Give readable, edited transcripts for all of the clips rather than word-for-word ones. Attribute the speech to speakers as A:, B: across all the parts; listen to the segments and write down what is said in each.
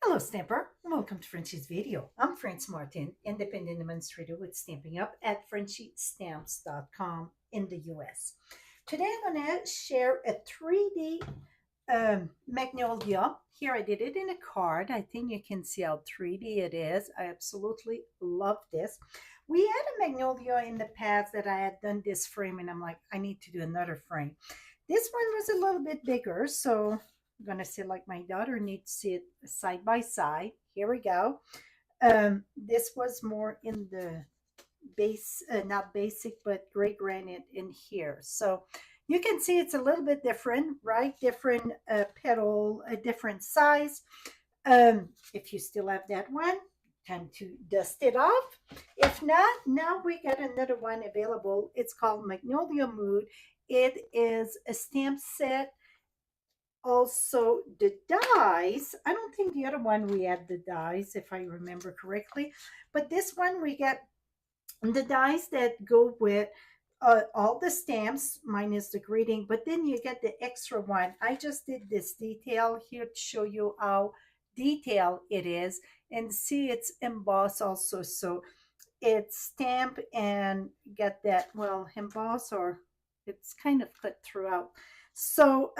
A: Hello, Stamper. Welcome to Frenchie's video. I'm France Martin, independent demonstrator with Stamping Up at frenchiestamps.com in the US. Today I'm going to share a 3D Magnolia. Here I did it in a card. I think you can see how 3D it is. I absolutely love this. We had a Magnolia in the past that I had done this frame and I'm like, I need to do another frame. This one was a little bit bigger, so I'm gonna see like my daughter needs to see it side by side. Here we go. This was more in the base, not basic, but gray granite in here. So you can see it's a little bit different, right? Different petal, a different size. If you still have that one, time to dust it off. If not, now we got another one available. It's called Magnolia Mood. It is a stamp set. Also, the dies. I don't think the other one we had the dies, if I remember correctly. But this one we get the dies that go with all the stamps minus the greeting, but then you get the extra one. I just did this detail here to show you how detailed it is, and see it's embossed also, so it's stamp and get that, well, emboss, or it's kind of cut throughout. So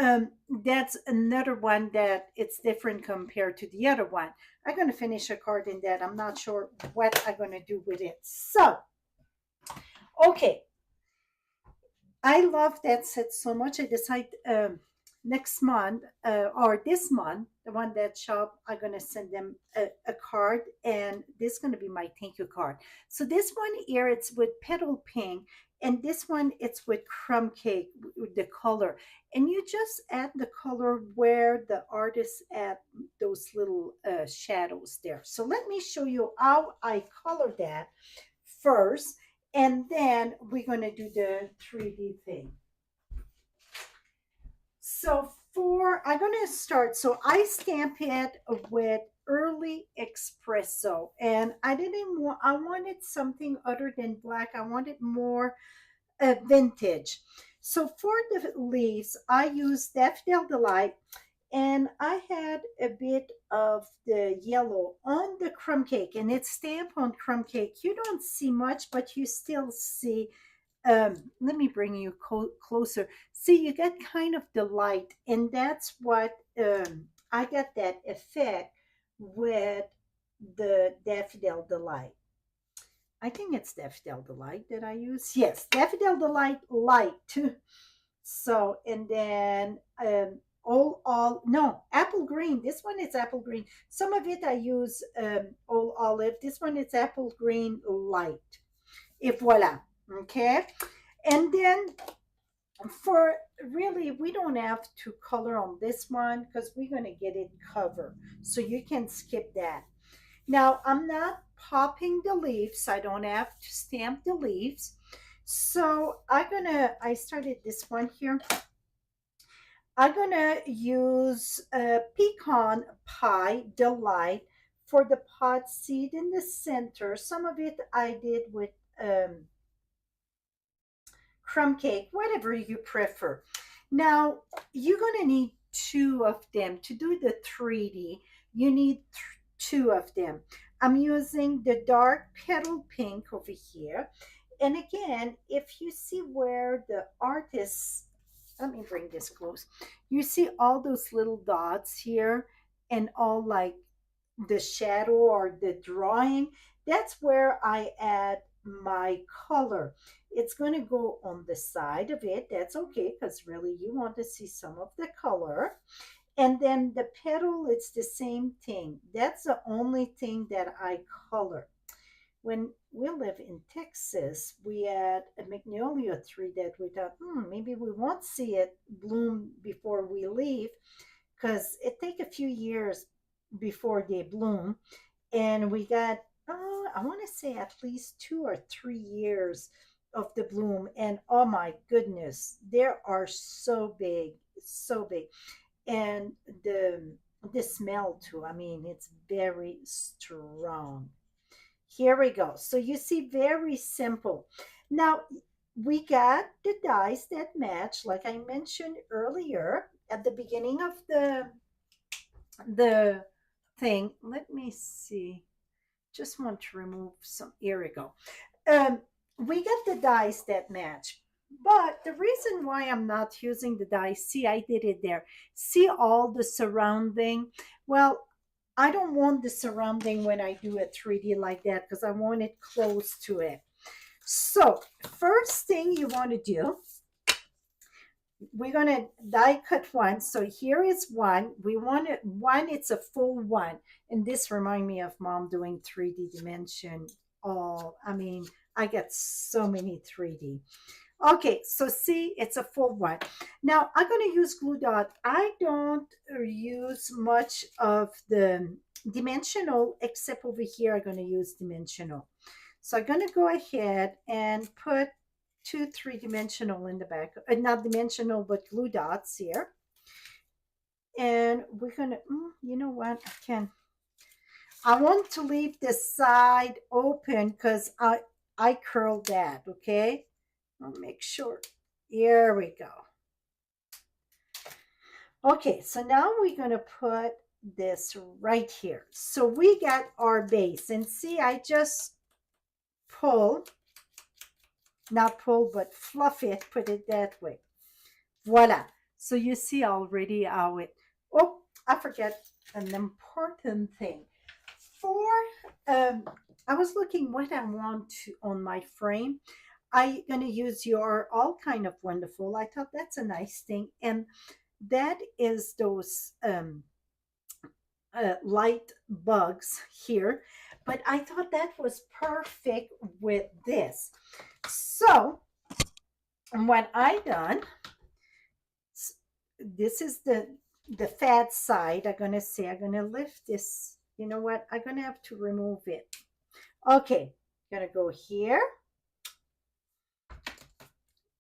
A: that's another one that it's different compared to the other one. I'm going to finish a card in that. I'm not sure what I'm going to do with it. So okay, I love that set so much. I decided next month or this month, the one that shop, I'm gonna send them a card, and this is gonna be my thank you card. So this one here, it's with petal pink, and this one it's with crumb cake with the color, and you just add the color where the artist add those little shadows there. So let me show you how I color that first, and then we're going to do the 3D thing. So I'm going to start. So I stamp it with early espresso, and I wanted something other than black. I wanted more vintage. So for the leaves, I used Daffodil Delight, and I had a bit of the yellow on the crumb cake, and it's stamped on crumb cake. You don't see much, but you still see. Let me bring you closer. See, you get kind of the light, and that's what I got that effect with the Daffodil Delight. I think it's Daffodil Delight that I use. Yes, Daffodil Delight Light. So, and then all no, apple green. This one is apple green. Some of it I use all olive. This one is apple green light. Et voila. Okay. And then for really, we don't have to color on this one because we're going to get it covered. So you can skip that. Now, I'm not popping the leaves. I don't have to stamp the leaves. So I started this one here. I'm gonna use pecan pie delight for the pot seed in the center. Some of it I did with crumb cake, whatever you prefer. Now, you're gonna need two of them to do the 3D. You need two of them. I'm using the dark petal pink over here. And again, if you see where the artist, let me bring this close. You see all those little dots here, and all like the shadow or the drawing. That's where I add my color. It's going to go on the side of it. That's okay, because really you want to see some of the color. And then the petal, it's the same thing. That's the only thing that I color. When we live in Texas, we had a magnolia tree that we thought, maybe we won't see it bloom before we leave, because it take a few years before they bloom. And we got, I want to say at least 2 or 3 years of the bloom. And oh my goodness, they are so big, so big. And the smell too, I mean, it's very strong. Here we go. So you see, very simple. Now we got the dies that match, like I mentioned earlier at the beginning of the thing, let me see. Just want to remove some. Here we go. Um, we get the dies that match. But the reason why I'm not using the dice, see, I did it there. See all the surrounding? Well, I don't want the surrounding when I do a 3D like that because I want it close to it. So, first thing you want to do, we're going to die cut one. So here is one. We want it one, it's a full one. And this remind me of mom doing 3D dimension. Oh, I mean, I get so many 3D. Okay, so see, it's a full one. Now I'm going to use glue dot. I don't use much of the dimensional, except over here, I'm going to use dimensional. So I'm going to go ahead and put two three-dimensional in the back, not dimensional, but glue dots here. And we're going to, you know what, I want to leave this side open because I curled that, okay? I'll make sure. Here we go. Okay, so now we're going to put this right here. So we got our base. And see, I just pull, not pull, but fluff it, put it that way. Voila. So you see already how it, oh, I forget an important thing. For, I was looking what I want to, on my frame. I'm going to use your All Kind of Wonderful. I thought that's a nice thing. And that is those light bugs here. But I thought that was perfect with this. So what I done, this is the fat side. I'm going to say, I'm going to lift this. You know what? I'm going to have to remove it. Okay, going to go here.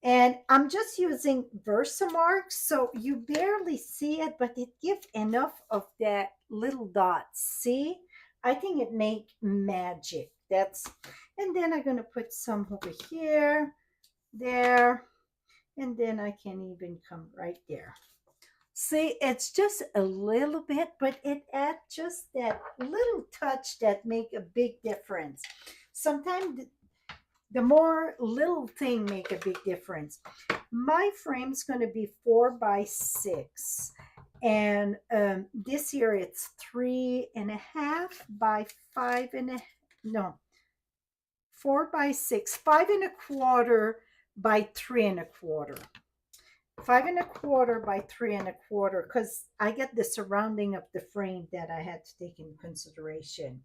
A: And I'm just using Versamark, so you barely see it, but it gives enough of that little dot. See? I think it make magic. That's, and then I'm going to put some over here, there, and then I can even come right there. See, it's just a little bit, but it adds just that little touch that make a big difference. Sometimes the more little thing make a big difference. My frame's going to be 4x6, and this year it's 3.5 by 5.5. No, 4x6, 5.25 by 3.25. 5.25 by 3.25, because I get the surrounding of the frame that I had to take in consideration.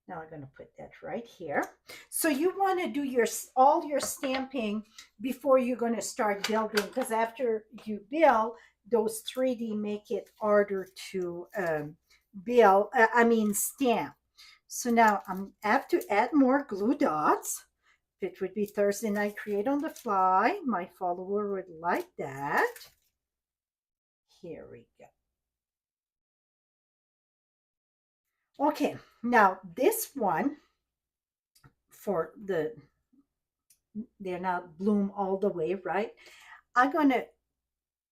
A: Now I'm going to put that right here. So you want to do your all your stamping before you're going to start building, because after you build, those 3D make it harder to build, stamp. So now I have to add more glue dots. It would be Thursday night create on the fly. My follower would like that. Here we go. Okay, now this one, for they're not bloom all the way, right? I'm gonna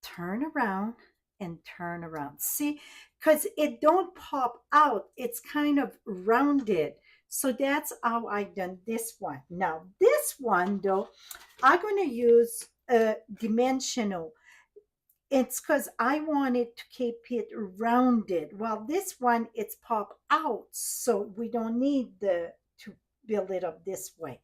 A: turn around and turn around. See, because it don't pop out, it's kind of rounded. So that's how I done this one. Now this one though, I'm gonna use a dimensional. It's because I wanted to keep it rounded. Well, this one, it's pop out, so we don't need to build it up this way.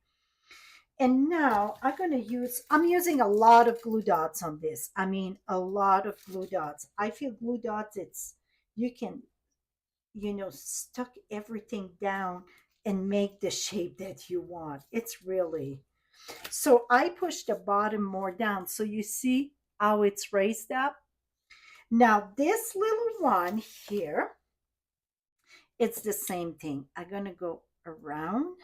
A: And now I'm using a lot of glue dots on this. I mean, a lot of glue dots. I feel glue dots, you can, stuck everything down and make the shape that you want. It's really, so I push the bottom more down. So you see how it's raised up. Now this little one here, it's the same thing. I'm going to go around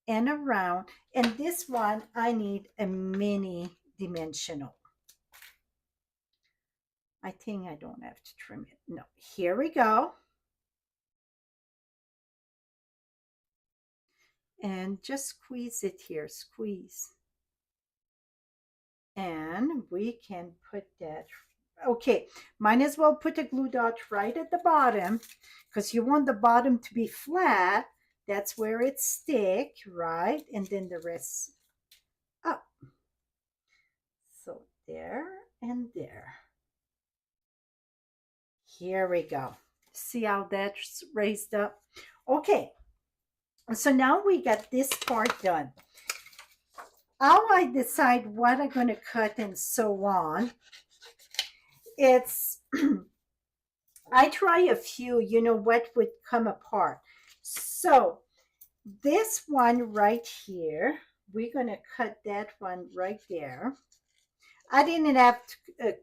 A: and around. And this one, I need a mini dimensional. I think I don't have to trim it. No, here we go. And just squeeze it here, squeeze. And we can put that Okay, might as well put a glue dot right at the bottom because you want the bottom to be flat. That's where it stick, right? And then the rest up. So there and there. Here we go. See how that's raised up? Okay, so now we got this part done. How I decide what I'm going to cut and so on, it's I try a few, what would come apart. So this one right here, we're going to cut that one right there. I didn't have to,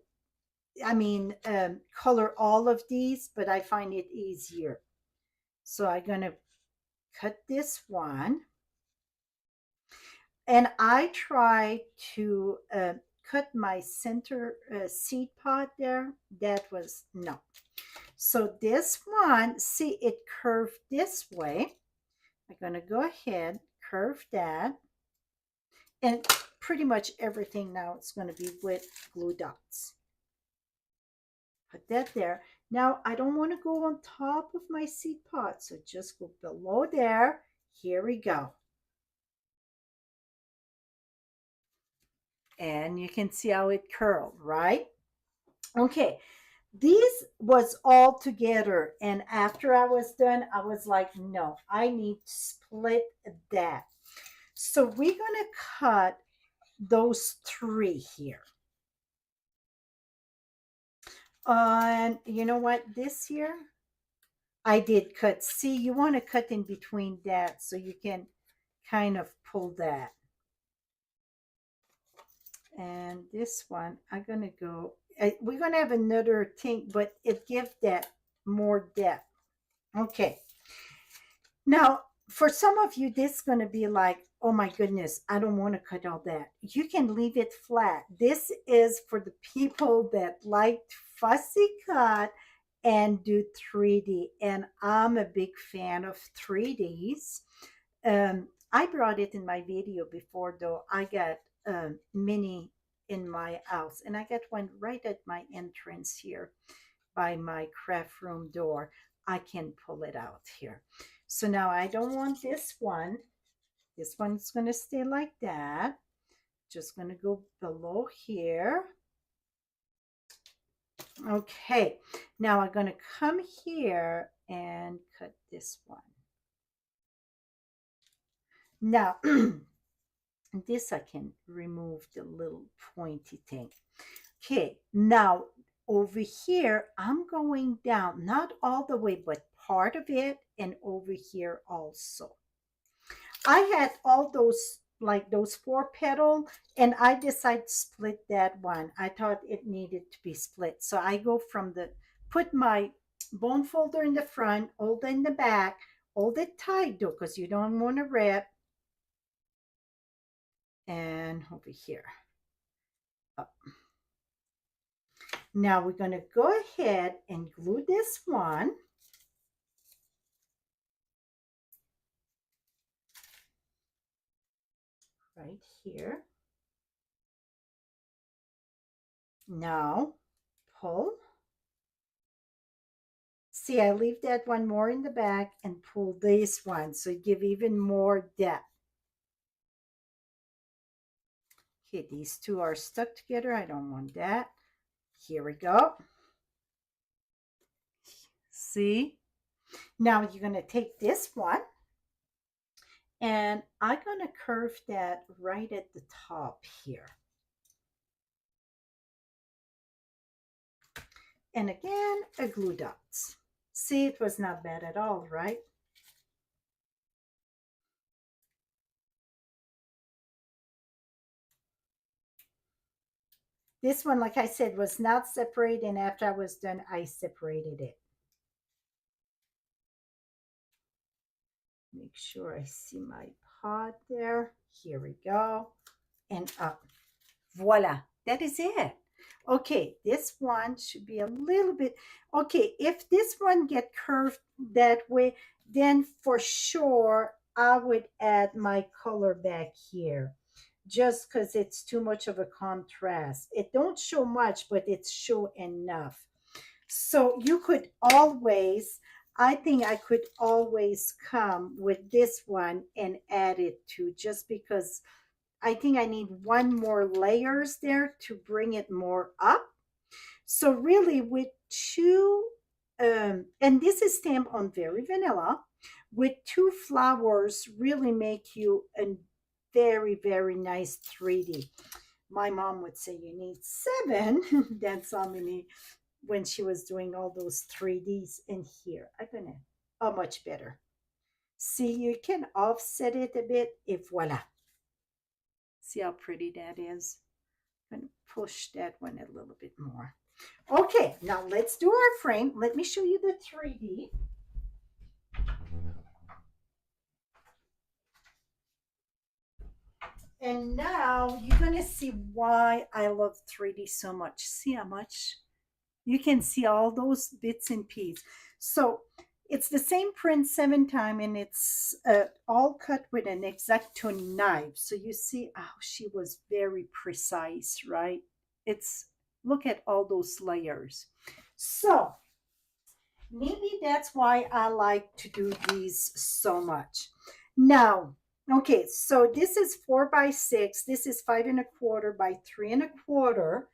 A: color all of these, but I find it easier. So I'm going to cut this one. And I try to cut my center seed pod there. That was no. So this one, see it curved this way. I'm going to go ahead, curve that. And pretty much everything now it's going to be with glue dots. Put that there. Now I don't want to go on top of my seed pod, so just go below there. Here we go. And you can see how it curled, right? Okay, these was all together, and after I was done, I was like, no, I need to split that. So we're gonna cut those three here. And you know what, this here, I did cut. See, you want to cut in between that so you can kind of pull that. And this one, I'm going to go, we're going to have another thing, but it gives that more depth. Okay. Now, for some of you, this is going to be like, oh my goodness, I don't want to cut all that. You can leave it flat. This is for the people that like fussy cut and do 3D. And I'm a big fan of 3Ds. I brought it in my video before, though. I got mini in my house, and I got one right at my entrance here by my craft room door. I can pull it out here. So now I don't want this one. This one's going to stay like that. Just going to go below here. Okay, now I'm going to come here and cut this one. Now, this I can remove the little pointy thing. Okay, now over here, I'm going down, not all the way, but part of it, and over here also. I had all those, like those 4 petal, and I decided to split that one. I thought it needed to be split. So I go from put my bone folder in the front, hold it in the back, hold it tight though, because you don't want to rip. And over here. Up. Now we're going to go ahead and glue this one. Right here. Now pull. See, I leave that one more in the back and pull this one, so give even more depth. Okay, these two are stuck together. I don't want that. Here we go. See? Now you're going to take this one, and I'm going to curve that right at the top here. And again, a glue dots. See, it was not bad at all, right? This one, like I said, was not separated, and after I was done, I separated it. Make sure I see my pod there. Here we go. And up. Voila. That is it. Okay, this one should be a little bit, okay, if this one get curved that way, then for sure I would add my color back here. just because it's too much of a contrast. It don't show much, but it's show enough. So you could always, I think I could always come with this one and add it to, just because I think I need one more layers there to bring it more up. So really with two, and this is stamped on very vanilla, with two flowers really make you a very, very nice 3D. My mom would say you need seven. That's how many when she was doing all those 3Ds in here. I'm gonna, oh, much better. See, you can offset it a bit if voila. See how pretty that is? I'm gonna push that one a little bit more. Okay, now let's do our frame. Let me show you the 3D. And now you're gonna see why I love 3D so much. See how much? You can see all those bits and pieces. So it's the same print 7 times, and it's all cut with an X-Acto knife. So you see how she was very precise, right? It's, look at all those layers. So maybe that's why I like to do these so much. Now, okay, so this is 4 by 6. This is 5 1/4 by 3 1/4.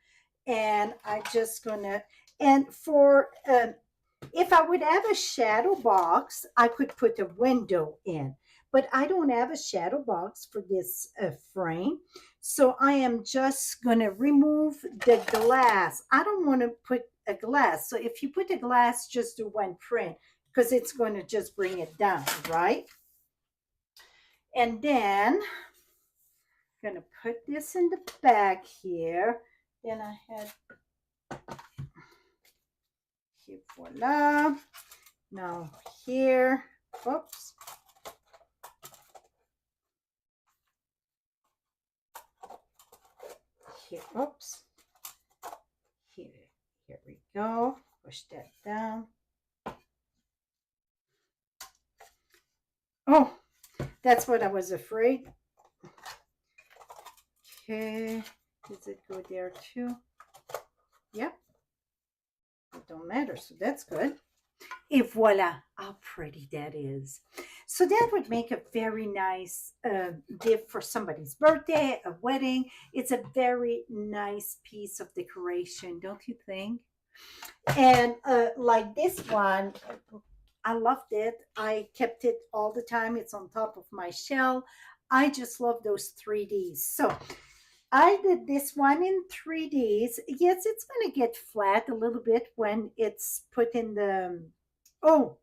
A: And I just gonna, and for, if I would have a shadow box, I could put a window in, but I don't have a shadow box for this frame. So I am just going to remove the glass. I don't want to put a glass. So if you put a glass, just do one print because it's going to just bring it down, right? And then I'm going to put this in the back here. Then I had here, voila. Now here, whoops. Here, oops. Here we go. Push that down. Oh, that's what I was afraid. Okay, does it go there too? Yep. It don't matter, so that's good. Et voila, how pretty that is. So that would make a very nice gift for somebody's birthday, a wedding. It's a very nice piece of decoration, don't you think? And like this one, I loved it. I kept it all the time. It's on top of my shell. I just love those 3Ds. So I did this one in 3Ds. Yes, it's going to get flat a little bit when it's put in the, oh,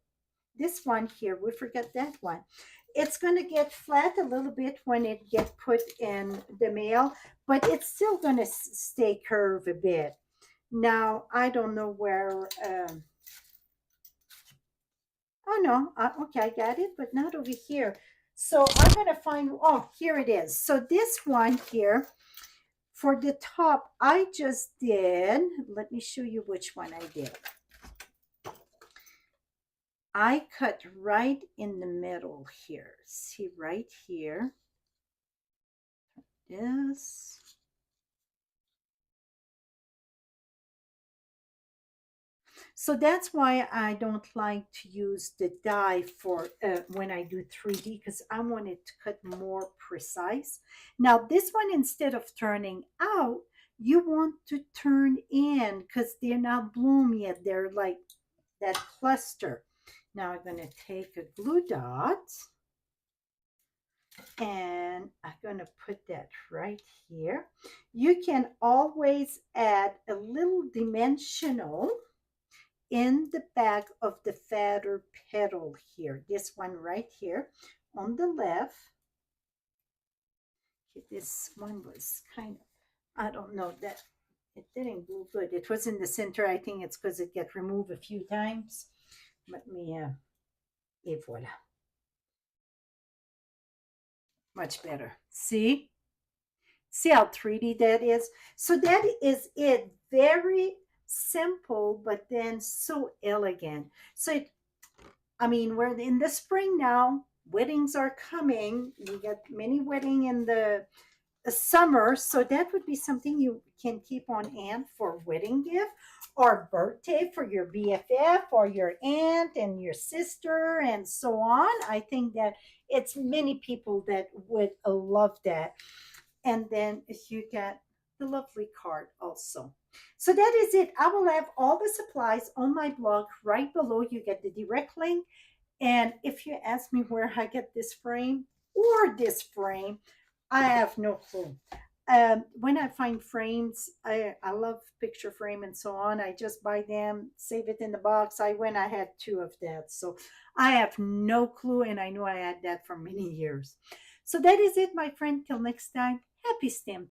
A: this one here, we forgot that one. It's going to get flat a little bit when it gets put in the mail, but it's still going to stay curved a bit. Now, I don't know where, oh no, okay, I got it, but not over here. So I'm going to find, oh, here it is. So this one here, for the top, I just did, let me show you which one I did. I cut right in the middle here. See right here. This. So that's why I don't like to use the die for when I do 3D, because I want it to cut more precise. Now this one, instead of turning out, you want to turn in because they're not bloom yet. They're like that cluster. Now I'm going to take a glue dot and I'm going to put that right here. You can always add a little dimensional in the back of the feather petal here. This one right here on the left. This one was kind of, I don't know, that it didn't go good. It was in the center. I think it's because it got removed a few times. Let me, et voila. Much better. See? See how 3D that is? So that is it. Very simple, but then so elegant. So it, I mean, we're in the spring now. Weddings are coming. We got many wedding in the summer. So that would be something you can keep on hand for wedding gift or birthday for your BFF or your aunt and your sister and so on. I think that it's many people that would love that. And then you get the lovely card also. So that is it. I will have all the supplies on my blog right below. You get the direct link. And if you ask me where I get this frame or this frame, I have no clue. When I find frames, I love picture frame and so on. I just buy them, save it in the box. I had two of that. So I have no clue. And I know I had that for many years. So that is it, my friend. Till next time, happy stamp